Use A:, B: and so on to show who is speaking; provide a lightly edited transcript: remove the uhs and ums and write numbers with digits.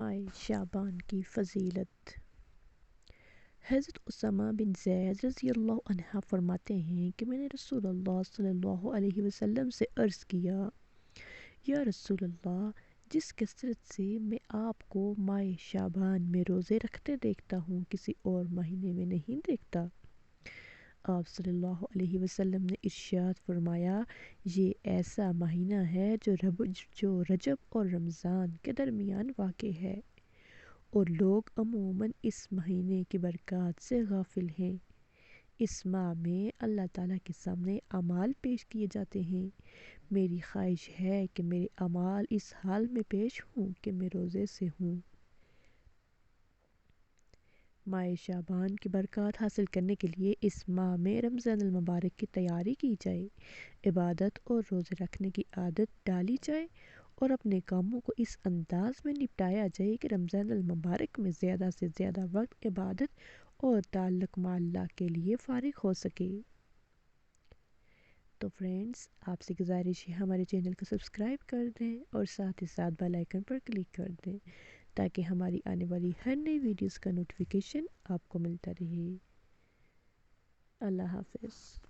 A: ماہ شعبان کی فضیلت۔ حضرت اسامہ بن زید رضی اللہ عنہ فرماتے ہیں کہ میں نے رسول اللہ صلی اللہ علیہ وسلم سے عرض کیا، یا رسول اللہ، جس کثرت سے میں آپ کو ماہ شعبان میں روزے رکھتے دیکھتا ہوں کسی اور مہینے میں نہیں دیکھتا۔ آپ صلی اللہ علیہ وسلم نے ارشاد فرمایا، یہ ایسا مہینہ ہے جو رجب اور رمضان کے درمیان واقع ہے، اور لوگ عموماً اس مہینے کی برکات سے غافل ہیں۔ اس ماہ میں اللہ تعالیٰ کے سامنے اعمال پیش کیے جاتے ہیں۔ میری خواہش ہے کہ میرے اعمال اس حال میں پیش ہوں کہ میں روزے سے ہوں۔ ماہ شعبان کی برکات حاصل کرنے کے لیے اس ماہ میں رمضان المبارک کی تیاری کی جائے، عبادت اور روزے رکھنے کی عادت ڈالی جائے، اور اپنے کاموں کو اس انداز میں نپٹایا جائے کہ رمضان المبارک میں زیادہ سے زیادہ وقت عبادت اور تعلق مع اللہ کے لیے فارغ ہو سکے۔ تو فرینڈز، آپ سے گزارش ہے ہمارے چینل کو سبسکرائب کر دیں اور ساتھ ہی ساتھ بیل آئیکن پر کلک کر دیں تاکہ ہماری آنے والی ہر نئی ویڈیوز کا نوٹیفیکیشن آپ کو ملتا رہے۔ اللہ حافظ۔